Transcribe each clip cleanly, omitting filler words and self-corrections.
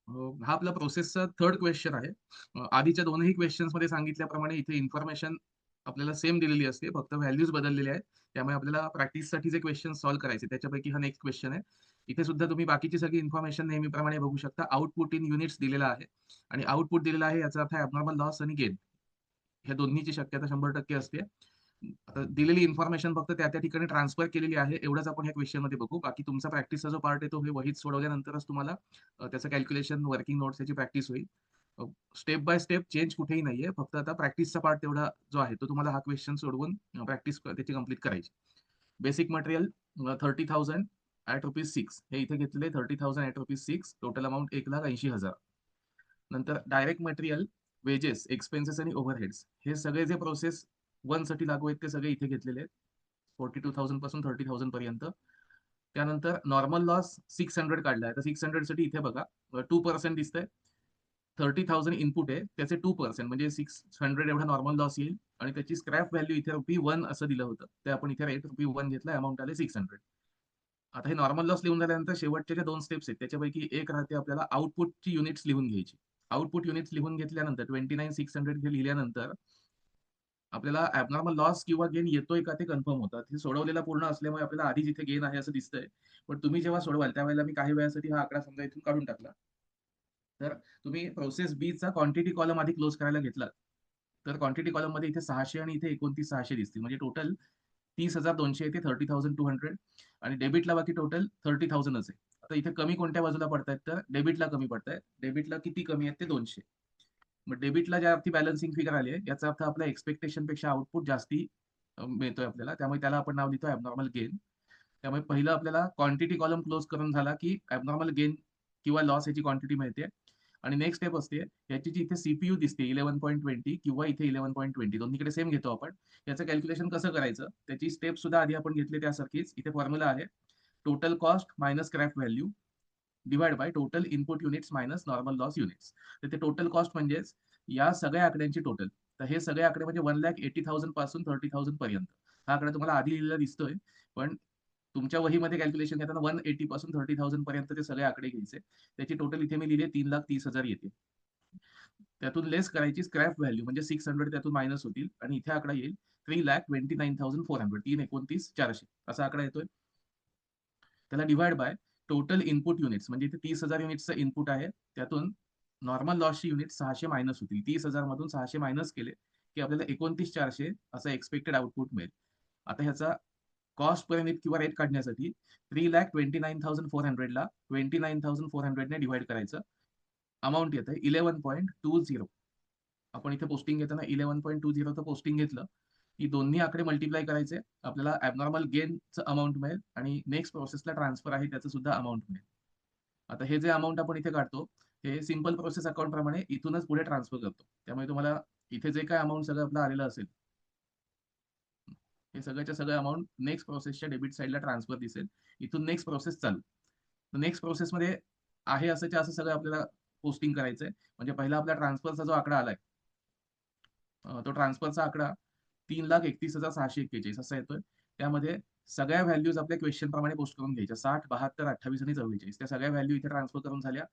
हा आपला प्रोसेसचा third question आहे. आधीच्या दोनही क्वेश्चन्स मध्ये सांगितल्याप्रमाणे इथे इन्फॉर्मेशन आपल्याला सेम दिलेली असते, फक्त व्हॅल्यूज बदललेल्या आहेत. त्यामुळे आपल्याला प्रॅक्टिससाठी जे क्वेश्चन सॉल्व्ह करायचे त्याच्यापैकी हा नेक्स्ट क्वेश्चन आहे. इथे सुद्धा तुम्ही बाकीची सगळी इन्फॉर्मेशन नेहमीप्रमाणे बघू शकता. आउटपुट इन युनिट्स दिलेला आहे आणि आउटपुट दिलेला आहे याचा अर्थ ॲबनॉर्मल लॉस आणि गेन ह्या दोन्हीची शक्यता 100% असते. आता दिलेली इन्फॉर्मेशन फक्त त्या ठिकाणी ट्रान्सफर केलेली आहे एवढंच आपण ह्या क्वेश्चन मध्ये बघू. बाकी तुमचा प्रॅक्टिसचा जो पार्ट आहे तो हे वहीत सोडवल्यानंतरच तुम्हाला त्याचं कॅल्क्युलेशन, वर्किंग नोट्स याची प्रॅक्टिस होईल. स्टेप बाय स्टेप चेंज कुठेही नाहीये. फक्त आता प्रॅक्टिसचा पार्ट तेवढा जो आहे तो तुम्हाला हा क्वेश्चन सोडवून प्रॅक्टिस त्याची कंप्लीट करायची. बेसिक मटेरियल 30,000 ॲट ₹6 हे इथे घेतलेले 30,000 ॲट ₹6 टोटल अमाउंट 1,80,000. नंतर डायरेक्ट मटेरियल, वेजेस, एक्सपेन्सेस आणि ओव्हरहेड्स हे सगळे जे प्रोसेस 1 साठी लागू आहेत ते सगळे इथे घेतलेले आहेत. 42,000 पासून 30,000 पर्यंत. त्यानंतर नॉर्मल लॉस 600 काढलाय. तर 600 साठी इथे बघा 2% दिसतंय. 30,000 इनपुट आहे. त्याचे 2% म्हणजे 600 एवढा नॉर्मल लॉस येईल आणि त्याची स्क्रॅप व्हॅल्यू इथे ₹1 असं दिलं होतं. ते आपण इथे रेट ₹1 घेतला. अमाउंट आले 600. आता हे नॉर्मल लॉस लिहून झाल्यानंतर शेवटचे जे 2 स्टेप्स आहेत त्याच्यापैकी एक राहते आपल्याला आउटपुटची युनिट्स लिहून घ्यायची. आउटपुट युनिट्स लिहून घेतल्यानंतर 29,600 हे लिहिल्यानंतर आपल्याला ॲबनॉर्मल लॉस किंवा गेन येतोय का ते कन्फर्म होतं. हे सोडवलेलं पूर्ण असल्यामुळे आपल्याला आधीच इथे गेन आहे असं दिसतंय. पण तुम्ही जेव्हा सोडवाल त्यावेळेला मी काही वेळासाठी हा आकडा समजा इथून काढून टाकला. तर तुम्ही प्रोसेस बीचा क्वांटिटी कॉलम आधी क्लोज करायला घेतलात. तर क्वांटिटी कॉलममध्ये इथे 600 आणि इथे 29,600 दिसतील. म्हणजे टोटल 30,200 येते 30,200 आणि डेबिटला बाकी टोटल 30,000च आहे. आता इथे कमी कोणत्या बाजूला पडतायत तर डेबिटला कमी पडतायत. डेबिटला किती कमी आहेत ते 200. मग डेबिटला ज्या अर्थी बॅलन्सिंग फिगर आली आहे याचा अर्थ आपल्या एक्स्पेक्टेशन पेक्षा आउटपुट जास्ती मिळतोय आपल्याला. त्यामुळे त्याला आपण नाव लिहितो ॲबनॉर्मल गेन. त्यामुळे पहिलं आपल्याला क्वांटिटी कॉलम क्लोज करून झाला की ॲबनॉर्मल गेन किंवा लॉस याची क्वांटिटी मिळते आणि नेक्स्ट स्टेप असते याची जी इथे सीपीयू दिसते 11.20 किंवा इथे 11.20 दोन्हीकडे सेम घेतो आपण. याचं कॅल्क्युलेशन कसं करायचं त्याची स्टेप सुद्धा आधी आपण घेतली त्यासारखीच. इथे फॉर्म्युला आहे total cost minus scrap value divide by total input units minus normal loss units. तर ते टोटल कॉस्ट म्हणजेच या सगळ्या आकड्यांची टोटल. तर हे सगळे आकडे म्हणजे 1,80,000 पासून 30,000 पर्यंत. हा आकडा तुम्हाला आधी लिहिलेला दिसतोय, पण तुमच्या वहीमध्ये कॅल्क्युलेशन घेताना 180 पासून 30,000 पर्यंत ते सगळे आकडे घ्यायचे. त्याची टोटल इथे मी लिहिले 3,30,000 येते. त्यातून लेस करायची स्क्रॅप व्हॅल्यू म्हणजे 600 त्यातून मायनस होतील आणि इथे आकडा येईल 3,29,400 3,29,400 असा आकडा येतोय. त्याला divide by total input units म्हणजे इथे 30,000 युनिट्सचं इनपुट आहे. त्यातून नॉर्मल लॉसची युनिट 600 मायनस होतील. 30,000 मधून 600 मायनस केले की आपल्याला 29,400 असं एक्सपेक्टेड आउटपुट मिळेल. आता ह्याचा कॉस्ट पर युनिट किंवा रेट काढण्यासाठी 3,29,400 ला 29,400 ने डिवाइड करायचं. अमाउंट येतं 11.20. आपण इथे पोस्टिंग घेताना 11.20चं पोस्टिंग घेतलं की दोन्ही आकडे मल्टिप्लाय करायचे. आपल्याला ॲबनॉर्मल गेनचं अमाउंट मिळेल आणि नेक्स्ट प्रोसेसला ट्रान्सफर आहे त्याचं सुद्धा अमाउंट मिळेल. आता हे जे अमाउंट आपण इथे काढतो हे सिंपल प्रोसेस अकाउंट प्रमाणे इथूनच पुढे ट्रान्सफर करतो. त्यामुळे तुम्हाला इथे जे काय अमाउंट सगळं आपलं आलेलं असेल हे सगळ्याच्या सगळं अमाउंट नेक्स्ट प्रोसेसच्या डेबिट साईडला ट्रान्सफर दिसेल. इथून नेक्स्ट प्रोसेस चालू. नेक्स्ट प्रोसेसमध्ये आहे असंच्या असं सगळं आपल्याला पोस्टिंग करायचंय. म्हणजे पहिला आपला ट्रान्सफरचा जो आकडा आलाय तो ट्रान्सफरचा आकडा 3,31,641 असा येतोय. त्यामध्ये सगळ्या व्हॅल्यूज आपल्या क्वेश्चन प्रमाणे पोस्ट करून घ्यायच्या. 60, 72, 28 आणि 44 त्या सगळ्या व्हॅल्यू इथे ट्रान्सफर करून झाल्या.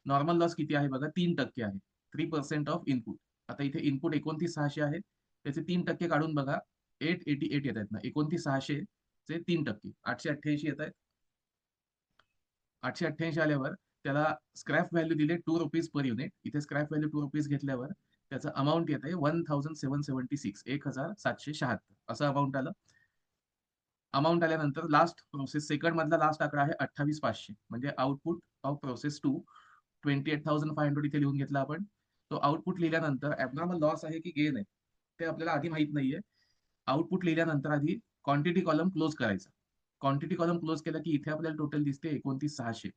नॉर्मल लॉस किती आहे बघा 3% आहे. 3% ऑफ इनपुट. आता इथे इनपुट 29,600 आहे. त्याचे 3% काढून बघा 888 येत आहेत ना. 29,600 चे 3% 888 येत आहेत. 888 आल्यावर त्याला स्क्रॅप व्हॅल्यू दिले ₹2 पर युनिट. इथे स्क्रॅप व्हॅल्यू ₹2 घेतल्यावर त्याचं अमाउंट येत आहे 1,776 1,776 असं अमाउंट आलं. अमाउंट आल्यानंतर लास्ट प्रोसेस सेकंड मधला लास्ट आकडा आहे 28,500 म्हणजे आउटपुट ऑफ प्रोसेस 2 28,500 इथे लिहून घेतला आपण. तो आउटपुट लिहिल्यानंतर ॲबनॉर्मल लॉस आहे की गेन आहे ते आपल्याला आधी माहित नाहीये. आउटपुट लिहिल्यानंतर आधी क्वांटिटी कॉलम क्लोज करायचा. क्वांटिटी कॉलम क्लोज केला की इथे आपल्याला टोटल दिसते 29,600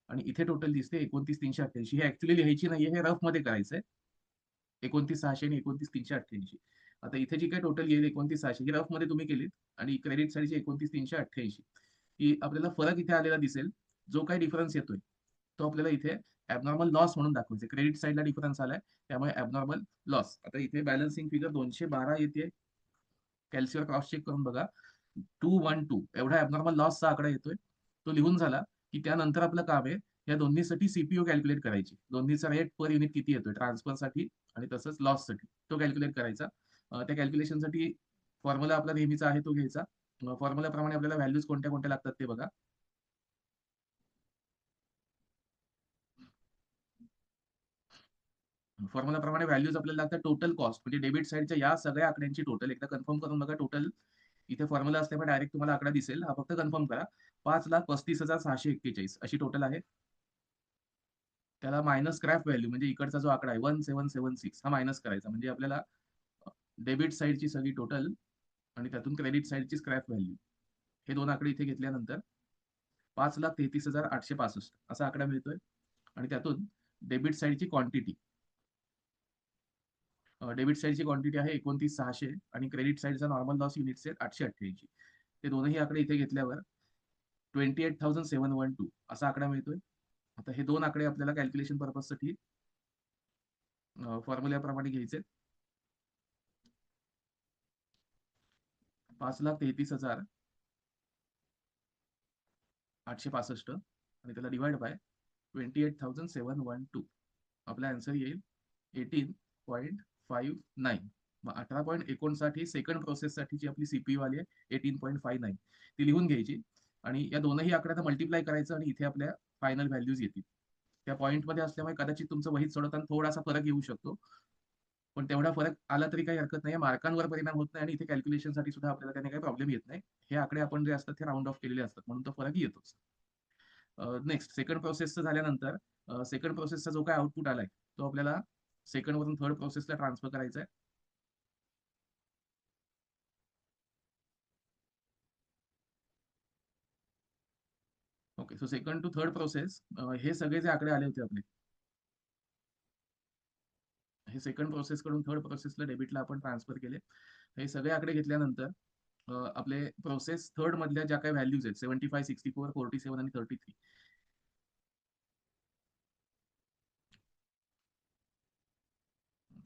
आणि इथे टोटल दिसते 29,388. हे ऍक्च्युली लिहायची नाहीये, हे रफ मध्ये करायचंय. 29,600 आणि 29,388. आता इथे जी काही टोटल येईल 29,600 ही रफ मध्ये तुम्ही केलीत आणि क्रेडिट साईडची 29,388 ही आपल्याला फरक इथे आलेला दिसेल. जो काही डिफरन्स येतोय तो आपल्याला इथे ॲबनॉर्मल लॉस म्हणून दाखवायचे. क्रेडिट साईडला डिफरन्स आलाय त्यामुळे ॲबनॉर्मल लॉस. आता इथे बॅलन्सिंग फिगर 212 येते. कॅल्सीवर क्रॉस चेक करून बघा 212 एवढा ॲबनॉर्मल लॉसचा आकडा येतोय. तो लिहून झाला की त्यानंतर आपलं काम आहे या दोन्हीसाठी सीपीयू कॅल्क्युलेट करायची. दोन्हीचा रेट पर युनिट किती येतोय ट्रान्सफरसाठी आणि तसंच लॉससाठी तो कॅल्क्युलेट करायचा. त्या कॅल्क्युलेशनसाठी फॉर्म्युला आपला नेहमीचा आहे तो घ्यायचा. फॉर्म्युल्याप्रमाणे आपल्याला व्हॅल्यूज कोणत्या कोणत्या लागतात ते बघा. फॉर्म्युलाप्रमाणे व्हॅल्यूज आपल्याला लागतात टोटल कॉस्ट म्हणजे डेबिट साईडच्या या सगळ्या आकड्यांची टोटल एकदा कन्फर्म करून बघा. टोटल इथे फॉर्म्युला असल्यामुळे डायरेक्ट तुम्हाला आकडा दिसेल. हा फक्त कन्फर्म करा. 5,35,641 अशी टोटल आहे. त्याला मायनस स्क्रॅप व्हॅल्यू म्हणजे इकडचा जो आकडा आहे 1776 हा मायनस करायचा म्हणजे आपल्याला डेबिट साईडची सगळी टोटल आणि त्यातून क्रेडिट साईडची स्क्रॅप व्हॅल्यू हे दोन आकडे इथे घेतल्यानंतर 5,33,865 असा आकडा मिळतोय. आणि त्यातून डेबिट साईडची क्वांटिटी डेबिट साईडची क्वांटिटी आहे 29,600 आणि क्रेडिट साईडचा नॉर्मल लॉस युनिट्स आहेत 888. ते दोनही आकडे इथे घेतल्यावर 28,712 असा आकडा मिळतोय. आता हे दोन आकडे आपल्याला कॅल्क्युलेशन पर्पजसाठी फॉर्म्युल्याप्रमाणे घ्यायचे. 5,33,865 आणि त्याला डिवाइड बाय 28,712 आपला आन्सर येईल 18.59. मग 18.59 ही सेकंड प्रोसेससाठीची आपली सीपीयू आली आहे 18.59 ती लिहून घ्यायची आणि या दोनही आकड्यांना मल्टिप्लाय करायचं आणि इथे आपल्या फायनल व्हॅल्यूज येतील. त्या पॉईंटमध्ये असल्यामुळे कदाचित तुमचं वहीत सोडवताना थोडासा फरक येऊ शकतो. पण तेवढा फरक आला तरी काही हरकत नाही. मार्कांवर परिणाम होत नाही आणि इथे कॅल्क्युलेशनसाठी सुद्धा आपल्याला त्याने काही प्रॉब्लेम येत नाही. हे आकडे आपण जे असतात ते राऊंड ऑफ केलेले असतात म्हणून तो फरक येतोच. नेक्स्ट सेकंड प्रोसेसचं झाल्यानंतर सेकंड प्रोसेसचा जो काय आउटपुट आलाय तो आपल्याला सेकंड वरून थर्ड प्रोसेसला ट्रान्सफर करायचा आहे. Okay so second to third process हे सगळे जे आकडे आले होते आपले हे सेकंड प्रोसेस कडून थर्ड प्रोसेसला डेबिटला आपण ट्रान्सफर केले. हे सगळे आकडे घेतल्यानंतर आपले प्रोसेस थर्ड मधल्या ज्या काही व्हॅल्यूज आहेत 75, 64, 47 आणि 33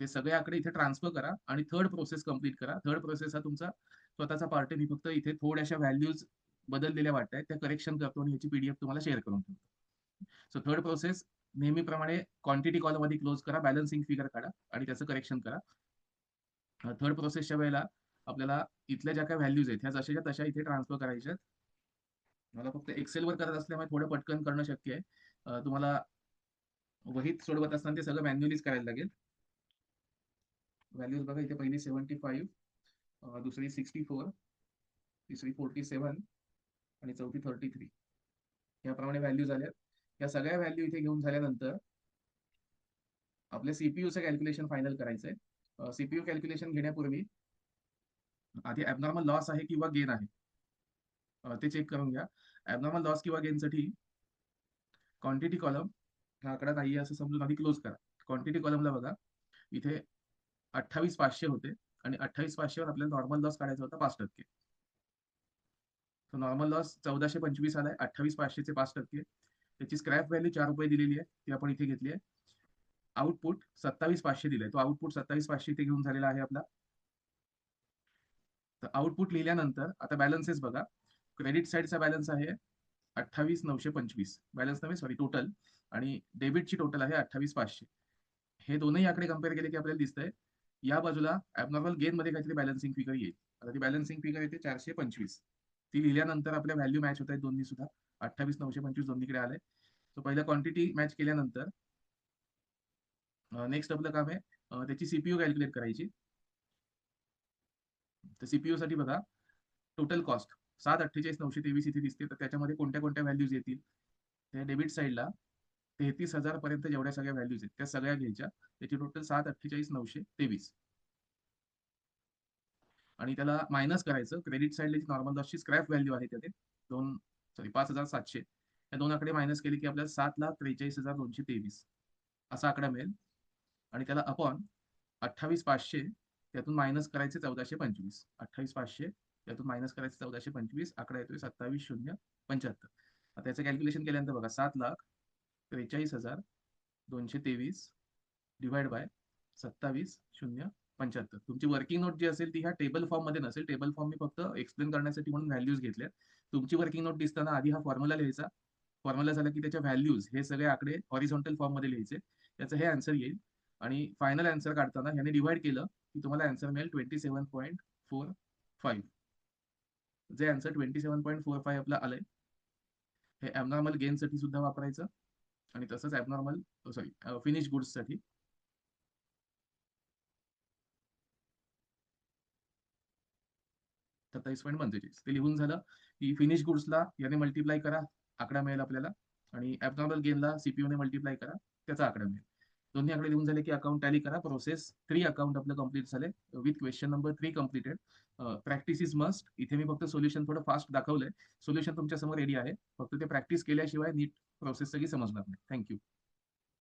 ते सगळे आकडे इथे ट्रान्सफर करा आणि थर्ड प्रोसेस कंप्लीट करा. थर्ड प्रोसेस हा तुमचा स्वतःचा पार्ट आहे. मी फक्त इथे थोड्याशा व्हॅल्यूज बदललेल्या वाटत त्या करेक्शन करतो आणि याची पीडीएफ तुम्हाला शेअर करून ठेवतो. सो थर्ड प्रोसेस नेहमीप्रमाणे क्वांटिटी कॉलम मध्ये क्लोज करा, बॅलन्सिंग फिगर काढा आणि त्याचं करेक्शन करा. थर्ड प्रोसेसच्या वेळेला आपल्याला इथल्या ज्या काही व्हॅल्यूज आहेत ह्या जशाच्या तशा इथे ट्रान्सफर करायच्या. मला फक्त एक्सेलवर करत असल्यामुळे थोडं पटकन करणं शक्य आहे. तुम्हाला वहीत सोडवत असताना ते सगळं मॅन्युअलीच करायला लागेल. व्हॅल्यूज बघा इथे पहिली 75, दुसरी 64, तिसरी 47 आणि चौथी 33 याप्रमाणे व्हॅल्यूज आल्या. या सगळ्या व्हॅल्यू इथे घेऊन झाल्यानंतर आपल्या सीपीयूचं कॅल्क्युलेशन फायनल करायचंय. सीपीयू कॅल्क्युलेशन घेण्यापूर्वी आधी ऍबनॉर्मल लॉस आहे किंवा गेन आहे ते चेक करून घ्या. ऍबनॉर्मल लॉस किंवा गेनसाठी क्वांटिटी कॉलम हा आकडा नाही असं समजून आधी क्लोज करा. क्वांटिटी कॉलमला बघा इथे 28,500 होते आणि 28,500 वर आपल्याला नॉर्मल लॉस काढायचा होता 5%. तर नॉर्मल लॉस 1425 आलाय. 28,500 चे 5%. त्याची स्क्रॅप व्हॅल्यू 4 रुपये दिलेली आहे ती आपण इथे घेतली आहे. आउटपुट 27,500 दिलाय. तो आउटपुट 27,500 इथे घेऊन झालेला आहे आपला. तर आउटपुट लिहिल्यानंतर आता बॅलन्सेस बघा. क्रेडिट साईडचा बॅलन्स आहे 28,925 बॅलन्स नव्हे सॉरी टोटल आणि डेबिटची टोटल आहे 28,500. हे दोनही आकडे कम्पेअर केले की आपल्याला दिसतंय या बाजूला ऍबनॉर्मल गेन मध्ये काहीतरी बॅलन्सिंग फिगर येईल. आता ती बॅलन्सिंग फिगर येते 425. ती लिहिल्यानंतर आपल्या व्हॅल्यू मॅच होत आहेत दोन्ही सुद्धा. 28,925 दोन्हीकडे आलंय. सो पहिलं क्वांटिटी मॅच केल्यानंतर नेक्स्ट आपलं काम आहे त्याची सीपीयू कॅल्क्युलेट करायची. तर सीपीयू साठी बघा टोटल कॉस्ट 7,48,923 इथे दिसते. तर त्याच्यामध्ये कोणत्या कोणत्या व्हॅल्यूज येतील त्या डेबिट साईडला 33,000 पर्यंत जेवढ्या सगळ्या व्हॅल्यूज आहेत त्या सगळ्या घ्यायच्या. त्याची टोटल 7,48,923 आणि त्याला मायनस करायचं. क्रेडिट साईडला नॉर्मल लॉसची स्क्रॅप व्हॅल्यू आहे त्यात 5,700 या दोन आकडे मायनस केले की आपल्याला 7,43,223 असा आकडा मिळेल आणि त्याला अपॉन 28,500 त्यातून मायनस करायचे 1,425. 28,500 त्यातून मायनस करायचे 1,425 आकडा येतोय 27,075. त्याचं कॅल्क्युलेशन केल्यानंतर बघा 7,43,223 डिवाइड बाय 27,075. तुमची वर्किंग नोट जी असेल ती ह्या टेबल फॉर्म मध्ये नसेल. टेबल फॉर्म मी फक्त एक्सप्लेन करण्यासाठी म्हणून व्हॅल्यूज घेतल्या. तुमची वर्किंग नोट दिसताना आधी हा फॉर्म्युला लिहायचा फॉर्म्युला झाला की त्याच्या व्हॅल्यूज हे सगळे आकडे हॉरिझॉन्टल फॉर्म मध्ये लिहायचे. याचं हे आन्सर येईल आणि फायनल आन्सर काढताना ह्याने डिवाइड केलं की तुम्हाला आन्सर मिळेल 27.45. जे आन्सर 27.45 आपलं आलंय हे ॲबनॉर्मल गेनसाठी सुद्धा वापरायचं आणि तसंच ॲबनॉर्मल सॉरी फिनिश गुड्ससाठी. 27.45 ते लिहून झालं की फिनिश गुड्सला याने मल्टिप्लाय करा, आकडा मिळेल आपल्याला आणि ॲबनॉर्मल गेनला सीपीयूने मल्टिप्लाय करा, त्याचा आकडा मिळेल. दोन्ही आकडे लिहून झाले की अकाउंट टॅली करा. प्रोसेस 3 अकाउंट आपलं कंप्लीट झाले with question number 3 completed. Practice is must. इथे मी फक्त सोल्युशन थोडं फास्ट दाखवलंय. सोल्युशन तुमच्या समोर रेडी आहे. फक्त ते प्रॅक्टिस केल्याशिवाय नीट प्रोसेस सगळी समजणार नाही. थँक्यू.